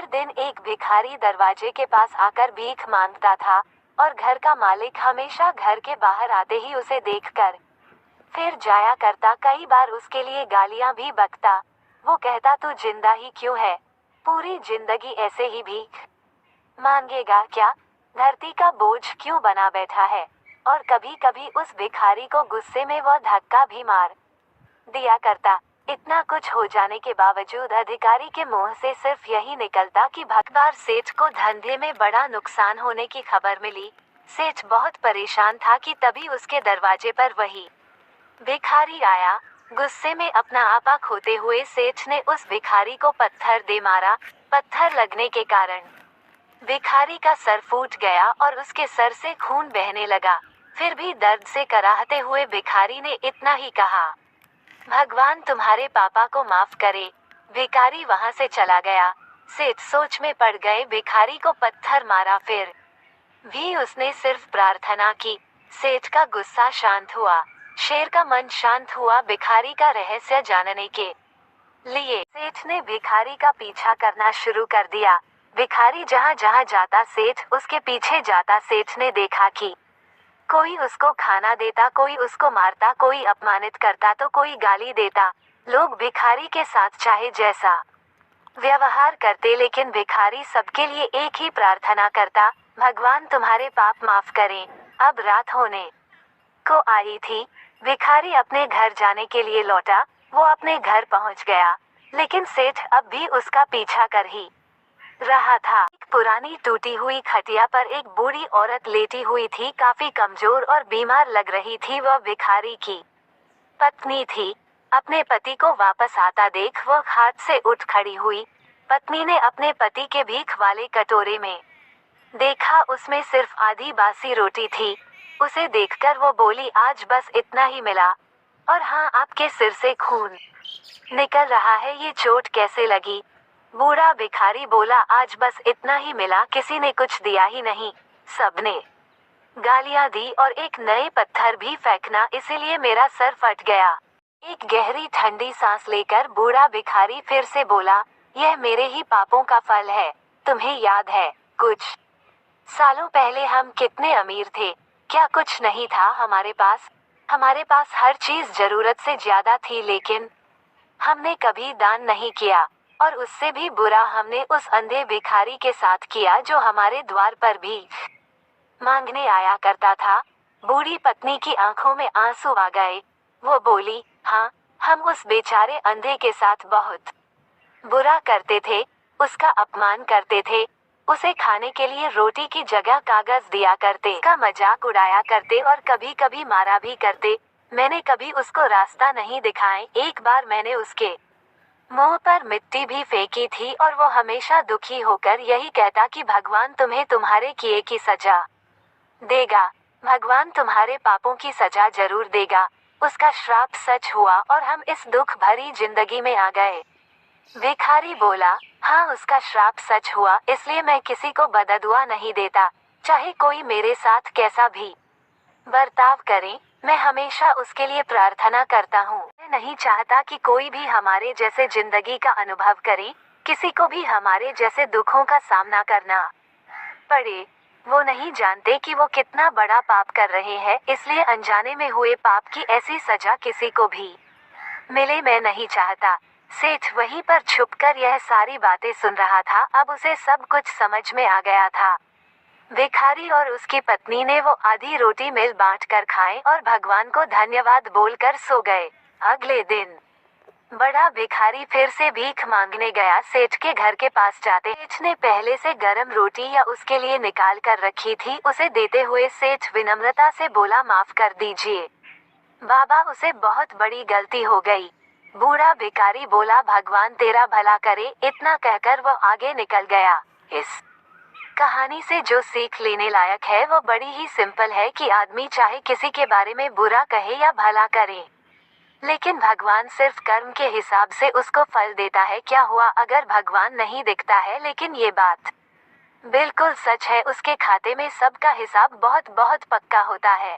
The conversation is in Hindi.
हर दिन एक भिखारी दरवाजे के पास आकर भीख मांगता था और घर का मालिक हमेशा घर के बाहर आते ही उसे देखकर फिर जाया करता। कई बार उसके लिए गालियां भी बकता। वो कहता तू जिंदा ही क्यों है, पूरी जिंदगी ऐसे ही भीख मांगेगा क्या, धरती का बोझ क्यों बना बैठा है। और कभी कभी उस भिखारी को गुस्से में वह धक्का भी मार दिया करता। इतना कुछ हो जाने के बावजूद अधिकारी के मुंह से सिर्फ यही निकलता कि भगवान सेठ को धंधे में बड़ा नुकसान होने की खबर मिली। सेठ बहुत परेशान था कि तभी उसके दरवाजे पर वही भिखारी आया। गुस्से में अपना आपा खोते हुए सेठ ने उस भिखारी को पत्थर दे मारा। पत्थर लगने के कारण भिखारी का सर फूट गया और उसके सर से खून बहने लगा। फिर भी दर्द से कराहते हुए भिखारी ने इतना ही कहा, भगवान तुम्हारे पापा को माफ करे। भिखारी वहां से चला गया। सेठ सोच में पड़ गए। भिखारी को पत्थर मारा फिर भी उसने सिर्फ प्रार्थना की। सेठ का गुस्सा शांत हुआ, शेर का मन शांत हुआ। भिखारी का रहस्य जानने के लिए सेठ ने भिखारी का पीछा करना शुरू कर दिया। भिखारी जहाँ जहाँ जाता सेठ उसके पीछे जाता। सेठ ने देखा कि कोई उसको खाना देता, कोई उसको मारता, कोई अपमानित करता तो कोई गाली देता। लोग भिखारी के साथ चाहे जैसा व्यवहार करते, लेकिन भिखारी सबके लिए एक ही प्रार्थना करता, भगवान तुम्हारे पाप माफ करें। अब रात होने को आई थी। भिखारी अपने घर जाने के लिए लौटा। वो अपने घर पहुंच गया, लेकिन सेठ अब भी उसका पीछा कर ही रहा था। एक पुरानी टूटी हुई खटिया पर एक बूढ़ी औरत लेटी हुई थी, काफी कमजोर और बीमार लग रही थी। वह भिखारी की पत्नी थी। अपने पति को वापस आता देख वह खाट से उठ खड़ी हुई। पत्नी ने अपने पति के भीख वाले कटोरे में देखा, उसमें सिर्फ आधी बासी रोटी थी। उसे देखकर वो बोली, आज बस इतना ही मिला। और हाँ, आपके सिर से खून निकल रहा है, ये चोट कैसे लगी। बूढ़ा भिखारी बोला, आज बस इतना ही मिला, किसी ने कुछ दिया ही नहीं, सबने गालियां दी और एक नए पत्थर भी फेंकना, इसीलिए मेरा सर फट गया। एक गहरी ठंडी सांस लेकर बूढ़ा भिखारी फिर से बोला, यह मेरे ही पापों का फल है। तुम्हें याद है कुछ सालों पहले हम कितने अमीर थे, क्या कुछ नहीं था हमारे पास। हमारे पास हर चीज जरूरत से ज्यादा थी, लेकिन हमने कभी दान नहीं किया। और उससे भी बुरा हमने उस अंधे भिखारी के साथ किया जो हमारे द्वार पर भी मांगने आया करता था। बूढ़ी पत्नी की आंखों में आंसू आ गए। वो बोली, हाँ, हम उस बेचारे अंधे के साथ बहुत बुरा करते थे, उसका अपमान करते थे, उसे खाने के लिए रोटी की जगह कागज दिया करते, का मजाक उड़ाया करते और कभी कभी मारा भी करते। मैंने कभी उसको रास्ता नहीं दिखाए। एक बार मैंने उसके मुंह पर मिट्टी भी फेंकी थी और वो हमेशा दुखी होकर यही कहता कि भगवान तुम्हें तुम्हारे किए की सजा देगा, भगवान तुम्हारे पापों की सजा जरूर देगा। उसका श्राप सच हुआ और हम इस दुख भरी जिंदगी में आ गए। भिखारी बोला, हाँ, उसका श्राप सच हुआ, इसलिए मैं किसी को बददुआ नहीं देता, चाहे कोई मेरे साथ कैसा भी बर्ताव करे। मैं हमेशा उसके लिए प्रार्थना करता हूँ। मैं नहीं चाहता कि कोई भी हमारे जैसे जिंदगी का अनुभव करे, किसी को भी हमारे जैसे दुखों का सामना करना पड़े। वो नहीं जानते कि वो कितना बड़ा पाप कर रहे हैं, इसलिए अनजाने में हुए पाप की ऐसी सजा किसी को भी मिले मैं नहीं चाहता। सेठ वहीं पर छुपकर यह सारी बातें सुन रहा था। अब उसे सब कुछ समझ में आ गया था। भिखारी और उसकी पत्नी ने वो आधी रोटी मिल बांट कर खाए और भगवान को धन्यवाद बोलकर सो गए। अगले दिन बड़ा भिखारी फिर से भीख मांगने गया। सेठ के घर के पास जाते सेठ ने पहले से गरम रोटी या उसके लिए निकाल कर रखी थी। उसे देते हुए सेठ विनम्रता से बोला, माफ कर दीजिए बाबा, उसे बहुत बड़ी गलती हो गई। बूढ़ा भिखारी बोला, भगवान तेरा भला करे। इतना कहकर वो आगे निकल गया। इस कहानी से जो सीख लेने लायक है वो बड़ी ही सिंपल है कि आदमी चाहे किसी के बारे में बुरा कहे या भला करे, लेकिन भगवान सिर्फ कर्म के हिसाब से उसको फल देता है। क्या हुआ अगर भगवान नहीं दिखता है, लेकिन ये बात बिल्कुल सच है, उसके खाते में सबका हिसाब बहुत बहुत पक्का होता है।